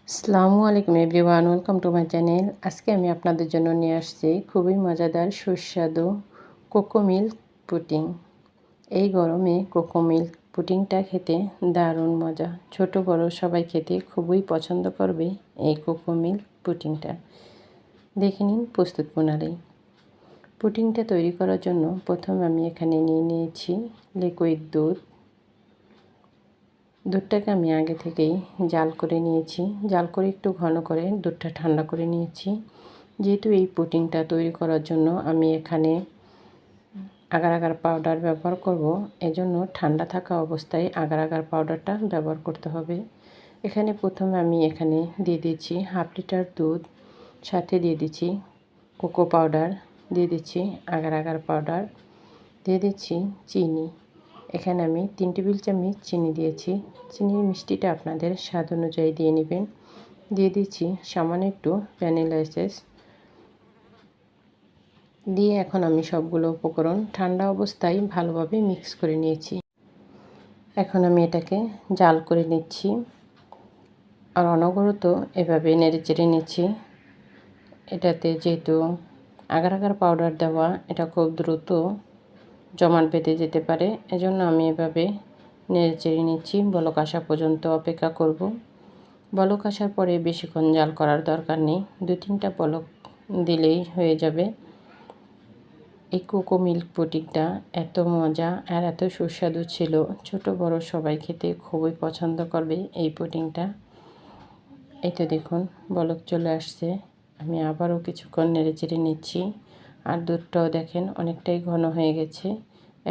আসসালামু আলাইকুম everyone, welcome to my channel. আজকে আমি আপনাদের জন্য নিয়ে আসছি খুবই মজাদার সুস্বাদু কোকো মিল্ক পুডিং। এই গরমে কোকো মিল্ক পুডিংটা খেতে দারুণ মজা। ছোট বড় সবাই খেতে খুবই পছন্দ করবে এই কোকো মিল্ক পুডিংটা। দেখে নিন প্রস্তুত প্রণালী। পুডিংটা তৈরি করার জন্য প্রথমে আমি এখানে নিয়ে নিয়েছি লিকুইড দুধ। দুধটাকে আমি আগে থেকেই জাল করে নিয়েছি। জাল করে একটু ঘন করে দুধটা ঠান্ডা করে নিয়েছি। যেহেতু এই পুডিংটা তৈরি করার জন্য আমি এখানে আগার আগার পাউডার ব্যবহার করব, এজন্য ঠান্ডা থাকা অবস্থায় আগার আগার পাউডারটা ব্যবহার করতে হবে। এখানে প্রথমে আমি এখানে দিয়ে দিচ্ছি 1/2 লিটার দুধ, সাথে দিয়ে দিচ্ছি কোকো পাউডার, দিয়ে দিচ্ছি আগার আগার পাউডার, দিয়ে দিচ্ছি চিনি। এখানে আমি 3 টেবিল চামচ চিনি দিয়েছি। চিনির মিষ্টিটা আপনাদের স্বাদ অনুযায়ী দিয়ে নেবেন। দিয়ে দিচ্ছি সামান্য একটু ভ্যানিলা এসেন্স দিয়ে এখন আমি সবগুলো উপকরণ ঠান্ডা অবস্থায় ভালোভাবে মিক্স করে নিয়েছি। এখন আমি এটাকে জাল করে নিচ্ছি আর অনবরত এভাবে নেড়েচেড়ে নিচ্ছি। এটাতে যেহেতু আগার আগার পাউডার দেওয়া, এটা খুব দ্রুত জমাট বেঁধে যেতে পারে, এজন্য আমি এভাবে নেড়েচেড়ে নিচ্ছি। বলক আসা পর্যন্ত অপেক্ষা করব। বলক আসার পরে বেশিক্ষণ জাল করার দরকার নেই, 2-3টা বলক দিলেই হয়ে যাবে। এই কোকো মিল্ক পুডিংটা এত মজা আর এত সুস্বাদু ছিল, ছোট বড় সবাই খেতে খুবই পছন্দ করবে এই পুডিংটা। এই তো দেখুন বলক চলে আসছে। আমি আবারও কিছুক্ষণ নেড়েচেড়ে নিচ্ছি আর দুধটাও দেখেন অনেকটাই ঘন হয়ে গেছে।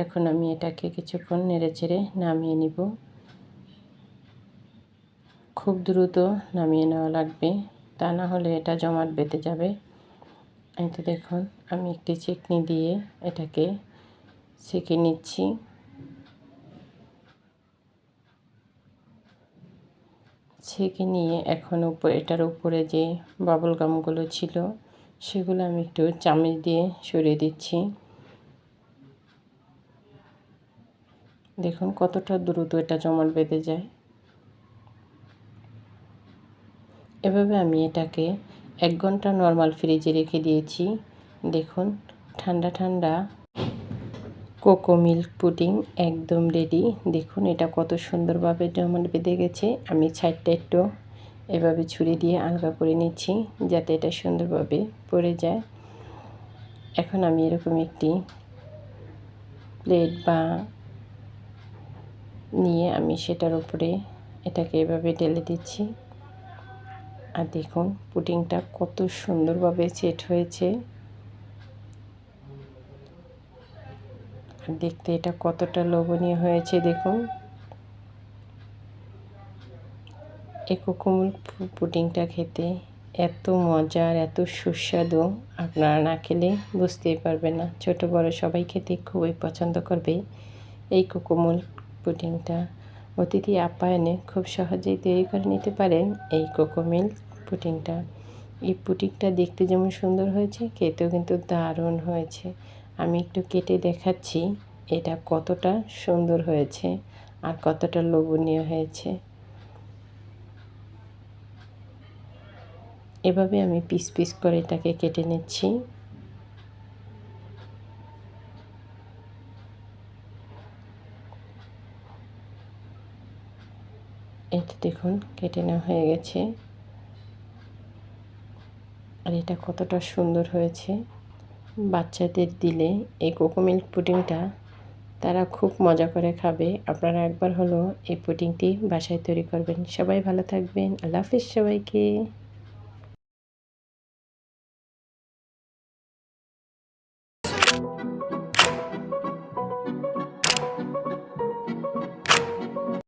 এখন আমি এটাকে কিছুক্ষণ নেড়েচেড়ে নামিয়ে নিব। খুব দ্রুত নামিয়ে নেওয়া লাগবে, তা না হলে এটা জমাট বেঁধে যাবে। এই তো দেখুন আমি একটি ছেঁকনি দিয়ে এটাকে ছেঁকে নিচ্ছি। ছেঁকে নিয়ে এখন এটার উপরে যে বাবল গামগুলো ছিল সেগুলো আমি একটু চামচ দিয়ে সরিয়ে দিচ্ছি। দেখুন কতটা দ্রুত এটা জমাট বেঁধে যায়। এভাবে আমি এটাকে 1 ঘন্টা নর্মাল ফ্রিজে রেখে দিয়েছি। দেখুন ঠান্ডা ঠান্ডা কোকো মিল্ক পুডিং একদম রেডি। দেখুন এটা কত সুন্দরভাবে জমাট বেঁধে গেছে। আমি সাইডটা একটু এভাবে ছুরি দিয়ে আলগা করে নিচ্ছি যাতে এটা সুন্দরভাবে পড়ে যায়। এখন আমি এরকম একটি প্লেট বা নিয়ে আমি সেটার উপরে এটাকে এভাবে ঢেলে দিচ্ছি। আর দেখুন পুডিংটা কত সুন্দরভাবে সেট হয়েছে আর দেখতে এটা কতটা লোভনীয় হয়েছে। দেখুন এই কোকো মিল্ক পুডিংটা খেতে এত মজার, এত সুস্বাদু, আপনারা না খেলে বুঝতেই পারবেন না। ছোট বড় সবাই খেতে খুবই পছন্দ করবে এই কোকো মিল্ক পুডিংটা। অতিথি আপ্যায়নে খুব সহজেই তৈরি করে নিতে পারেন এই কোকো মিল্ক পুডিংটা। এই পুডিংটা দেখতে যেমন সুন্দর হয়েছে, খেতেও কিন্তু দারুণ হয়েছে। আমি একটু কেটে দেখাচ্ছি এটা কতটা সুন্দর হয়েছে আর কতটা লোভনীয় হয়েছে। এভাবে আমি পিস পিস করে এটাকে কেটে নিচ্ছি। এটা দেখুন কেটে নেওয়া হয়ে গেছে আর এটা কতটা সুন্দর হয়েছে। বাচ্চাদের দিলে এই কোকো মিল্ক পুডিংটা তারা খুব মজা করে খাবে। আপনারা একবার হলো এই পুডিংটি বাসায় তৈরি করবেন। সবাই ভালো থাকবেন। আল্লাহ হাফেজ সবাইকে।